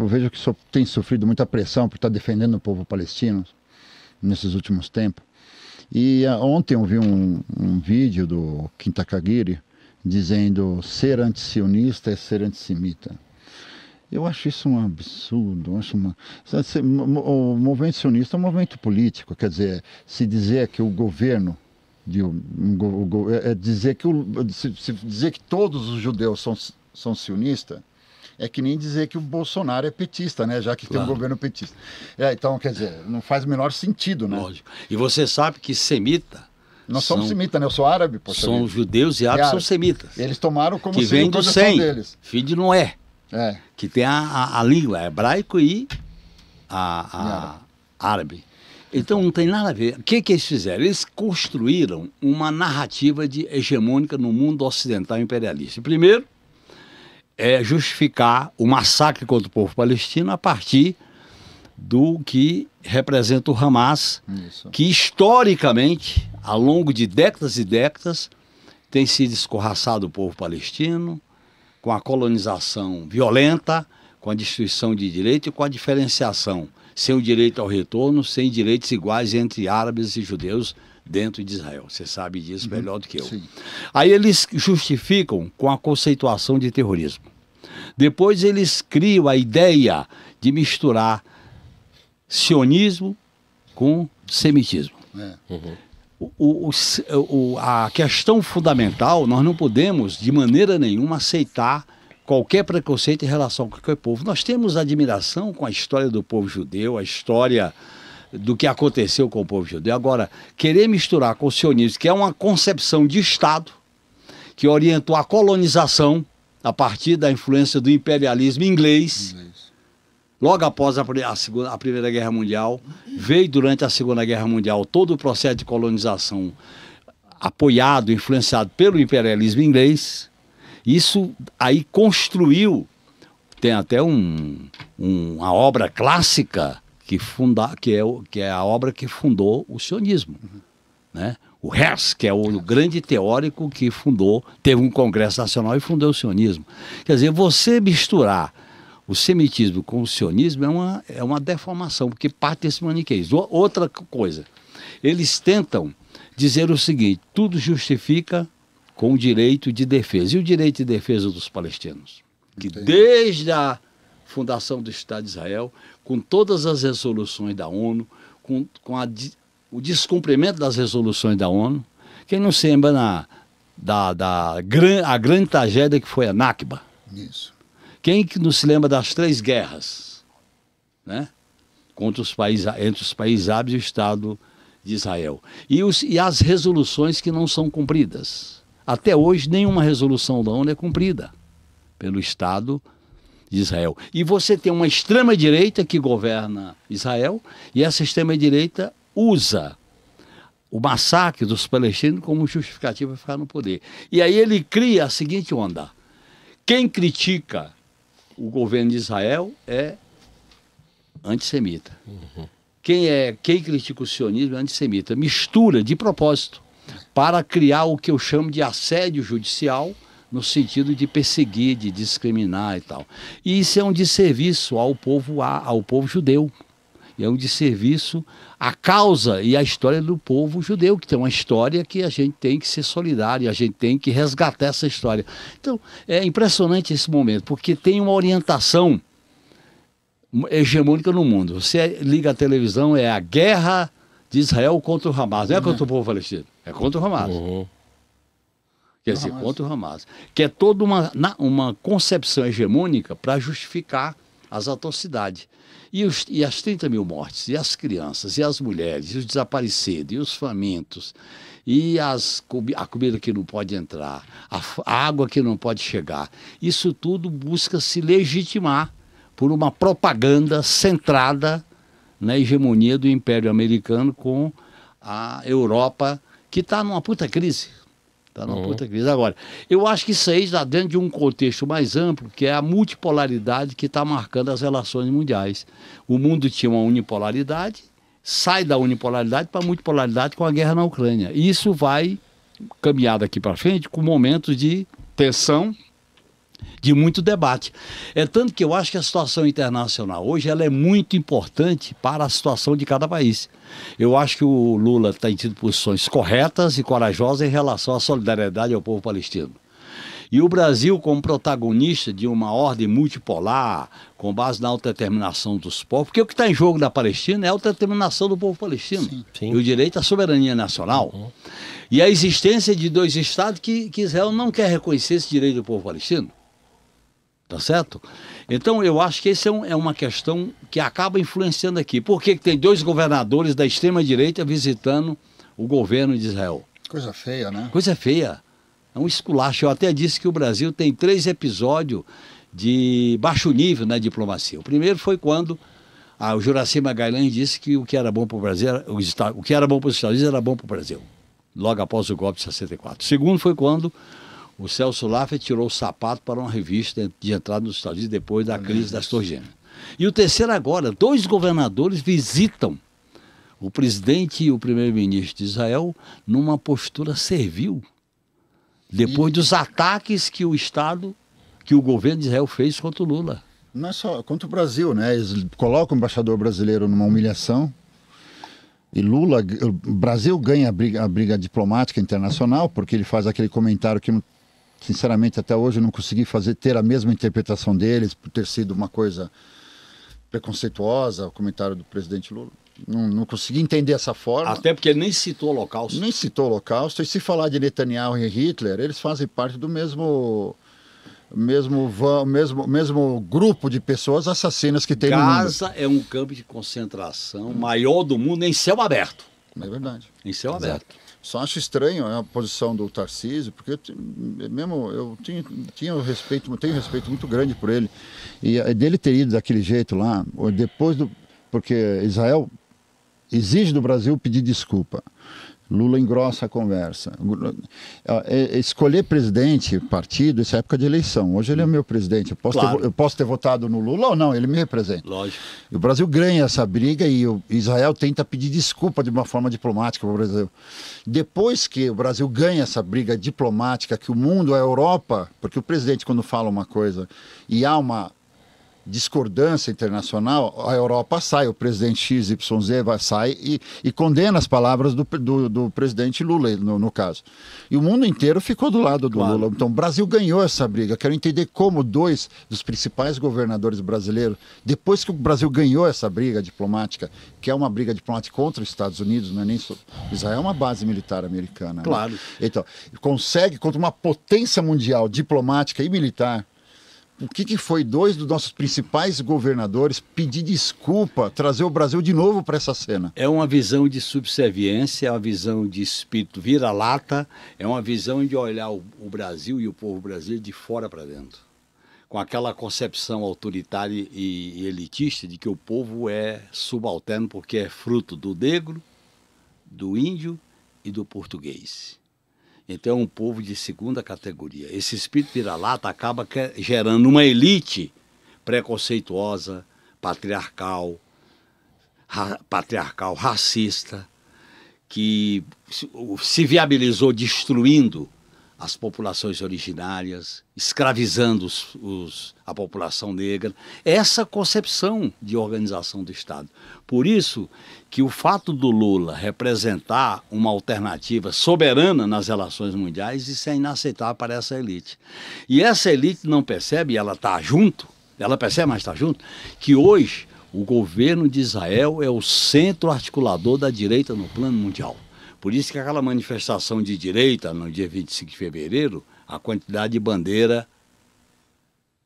eu vejo que tem sofrido muita pressão por estar defendendo o povo palestino nesses últimos tempos. E ontem eu vi um vídeo do Kim Kataguiri dizendo ser antissionista é ser antissemita. Eu acho isso um absurdo. O movimento sionista é um movimento político, quer dizer, se dizer que o governo dizer que todos os judeus são sionistas é que nem dizer que o Bolsonaro é petista, né? Já que tem um governo petista. Então, quer dizer, não faz o menor sentido, né? Lógico. E você sabe que semita... Nós somos semitas, né? Eu sou árabe, poxa. São judeus e árabes são semitas. Eles tomaram como que vem do Sem, deles. filho de Noé. Que tem a língua hebraico e árabe. Então não tem nada a ver. O que eles fizeram? Eles construíram uma narrativa hegemônica no mundo ocidental imperialista. Primeiro, justificar o massacre contra o povo palestino a partir do que representa o Hamas, que historicamente, ao longo de décadas e décadas, tem sido escorraçado o povo palestino, com a colonização violenta, com a destruição de direitos e com a diferenciação, sem o direito ao retorno, sem direitos iguais entre árabes e judeus dentro de Israel. Você sabe disso melhor do que eu. Sim. Aí eles justificam com a conceituação de terrorismo. Depois eles criam a ideia de misturar sionismo com semitismo. A questão fundamental, nós não podemos de maneira nenhuma aceitar qualquer preconceito em relação a qualquer povo. Nós temos admiração com a história do povo judeu, a história do que aconteceu com o povo judeu. Agora, querer misturar com o sionismo, que é uma concepção de Estado, que orientou a colonização a partir da influência do imperialismo inglês, logo após a Primeira Guerra Mundial, veio durante a Segunda Guerra Mundial todo o processo de colonização apoiado, influenciado pelo imperialismo inglês. Isso aí construiu, tem até uma obra clássica que é a obra que fundou o sionismo, né? O Herzl, que é o grande teórico que teve um congresso nacional e fundou o sionismo. Quer dizer, você misturar o semitismo com o sionismo é uma deformação, porque parte desse maniqueísmo. Outra coisa, eles tentam dizer o seguinte: tudo justifica com o direito de defesa. E o direito de defesa dos palestinos? Que desde a fundação do Estado de Israel, com todas as resoluções da ONU, com o descumprimento das resoluções da ONU, quem não se lembra a grande tragédia que foi a Nakba? Isso. Quem que não se lembra das 3 guerras, né? Entre os países árabes e o Estado de Israel? E as resoluções que não são cumpridas. Até hoje, nenhuma resolução da ONU é cumprida pelo Estado de Israel. E você tem uma extrema-direita que governa Israel, e essa extrema-direita usa o massacre dos palestinos como justificativa para ficar no poder. E aí ele cria a seguinte onda: quem critica o governo de Israel é antissemita. Quem critica o sionismo é antissemita. Mistura de propósito para criar o que eu chamo de assédio judicial, no sentido de perseguir, de discriminar e tal. E isso é um desserviço ao povo judeu. E é um desserviço à causa e à história do povo judeu, que tem uma história que a gente tem que ser solidário, a gente tem que resgatar essa história. Então, é impressionante esse momento, porque tem uma orientação hegemônica no mundo. Você liga a televisão, é a guerra de Israel contra o Hamas. Não é contra o povo palestino, é contra o Hamas. Quer dizer, contra o Hamas. Que é toda uma concepção hegemônica para justificar as atrocidades. E as 30 mil mortes, e as crianças, e as mulheres, e os desaparecidos, e os famintos, e a comida que não pode entrar, a água que não pode chegar. Isso tudo busca se legitimar por uma propaganda centrada na hegemonia do Império Americano com a Europa, que está numa puta crise. Está numa puta crise. Agora, eu acho que isso aí está dentro de um contexto mais amplo, que é a multipolaridade que está marcando as relações mundiais. O mundo tinha uma unipolaridade, sai da unipolaridade para a multipolaridade com a guerra na Ucrânia. E isso vai caminhar daqui para frente com momentos de tensão de muito debate. É tanto que eu acho que a situação internacional hoje ela é muito importante para a situação de cada país. Eu acho que o Lula tem tido posições corretas e corajosas em relação à solidariedade ao povo palestino. E o Brasil, como protagonista de uma ordem multipolar, com base na autodeterminação dos povos, porque o que está em jogo na Palestina é a autodeterminação do povo palestino. Sim, sim. E o direito à soberania nacional. E a existência de dois estados que Israel não quer reconhecer esse direito do povo palestino. Tá certo? Então eu acho que essa é uma questão que acaba influenciando aqui. Por que tem dois governadores da extrema-direita visitando o governo de Israel? Coisa feia, né? Coisa feia. É um esculacho. Eu até disse que o Brasil tem 3 episódios de baixo nível na diplomacia. O primeiro foi quando o Juracy Magalhães disse que o que era bom para o Brasil, o que era bom para os Estados Unidos era bom para o Brasil, logo após o golpe de 64. O segundo foi quando o Celso Laffert tirou o sapato para uma revista de entrada nos Estados Unidos depois da crise das Torres Gêmeas. E o terceiro agora, 2 governadores visitam o presidente e o primeiro-ministro de Israel numa postura servil, depois dos ataques que o governo de Israel fez contra o Lula. Não é só contra o Brasil, né? Eles colocam o embaixador brasileiro numa humilhação. E o Brasil ganha a briga diplomática internacional, porque ele faz aquele comentário que, sinceramente, até hoje eu não consegui ter a mesma interpretação deles, por ter sido uma coisa preconceituosa, o comentário do presidente Lula. Não consegui entender essa forma. Até porque ele nem citou o Holocausto. Nem citou o Holocausto. E se falar de Netanyahu e Hitler, eles fazem parte do mesmo grupo de pessoas assassinas que tem no mundo. Gaza é um campo de concentração maior do mundo em céu aberto. É verdade. Em céu aberto. Só acho estranho a posição do Tarcísio, porque eu tenho um respeito muito grande por ele. E dele ter ido daquele jeito lá, porque Israel exige do Brasil pedir desculpa. Lula engrossa a conversa. Escolher presidente, partido, isso é época de eleição. Hoje ele é meu presidente. Eu posso ter votado no Lula ou não, ele me representa. Lógico. E o Brasil ganha essa briga e o Israel tenta pedir desculpa de uma forma diplomática para o Brasil. Depois que o Brasil ganha essa briga diplomática, que o mundo, a Europa, porque o presidente quando fala uma coisa e há uma discordância internacional, a Europa sai, o presidente XYZ sai e condena as palavras do presidente Lula, no caso. E o mundo inteiro ficou do lado do Lula. Então o Brasil ganhou essa briga. Quero entender como 2 dos principais governadores brasileiros, depois que o Brasil ganhou essa briga diplomática, que é uma briga diplomática contra os Estados Unidos, não é nem só Israel, é uma base militar americana. Claro. Né? Então, consegue, contra uma potência mundial diplomática e militar, o que foi 2 dos nossos principais governadores pedir desculpa, trazer o Brasil de novo para essa cena? É uma visão de subserviência, é uma visão de espírito vira-lata, é uma visão de olhar o Brasil e o povo brasileiro de fora para dentro. Com aquela concepção autoritária e elitista de que o povo é subalterno porque é fruto do negro, do índio e do português. Então é um povo de segunda categoria. Esse espírito vira-lata acaba gerando uma elite preconceituosa, patriarcal, racista, que se viabilizou destruindo as populações originárias, escravizando a população negra. Essa concepção de organização do Estado. Por isso que o fato do Lula representar uma alternativa soberana nas relações mundiais, isso é inaceitável para essa elite. E essa elite não percebe, ela está junto, ela percebe, mas está junto, que hoje o governo de Israel é o centro articulador da direita no plano mundial. Por isso que aquela manifestação de direita, no dia 25 de fevereiro, a quantidade de bandeira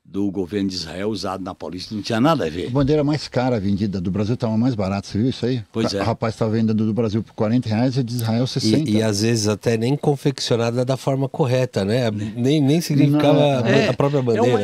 do governo de Israel usada na Paulista não tinha nada a ver. A bandeira mais cara vendida do Brasil estava mais barata, você viu isso aí? Pois é. O rapaz estava vendendo do Brasil por R$40 e de Israel 60. E às vezes até nem confeccionada da forma correta, né? Nem significava a própria bandeira.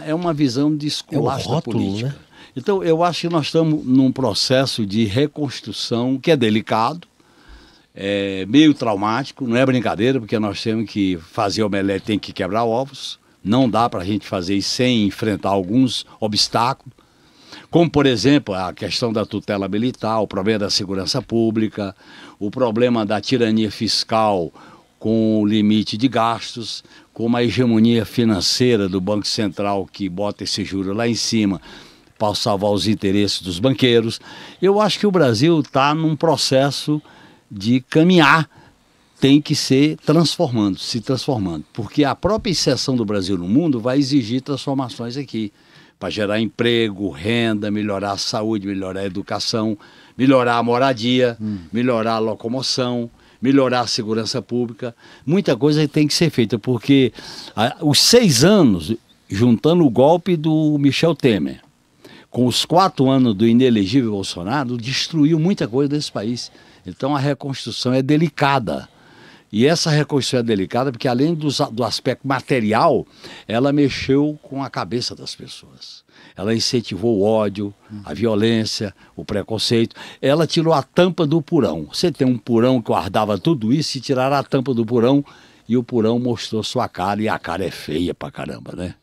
É uma visão de esculacho da política. Né? Então eu acho que nós estamos num processo de reconstrução que é delicado, meio traumático, não é brincadeira, porque nós temos que fazer omelete, tem que quebrar ovos. Não dá para a gente fazer isso sem enfrentar alguns obstáculos, como, por exemplo, a questão da tutela militar, o problema da segurança pública, o problema da tirania fiscal com o limite de gastos, com uma hegemonia financeira do Banco Central que bota esse juro lá em cima para salvar os interesses dos banqueiros. Eu acho que o Brasil está num processo de caminhar, tem que se transformando, porque a própria inserção do Brasil no mundo vai exigir transformações aqui, para gerar emprego, renda, melhorar a saúde, melhorar a educação, melhorar a moradia, melhorar a locomoção, melhorar a segurança pública. Muita coisa tem que ser feita, porque os 6 anos, juntando o golpe do Michel Temer, com os 4 anos do inelegível Bolsonaro, destruiu muita coisa desse país. Então a reconstrução é delicada. E essa reconstrução é delicada porque, além do aspecto material, ela mexeu com a cabeça das pessoas. Ela incentivou o ódio, a violência, o preconceito. Ela tirou a tampa do porão. Você tem um porão que guardava tudo isso e tiraram a tampa do porão e o porão mostrou sua cara, e a cara é feia pra caramba, né?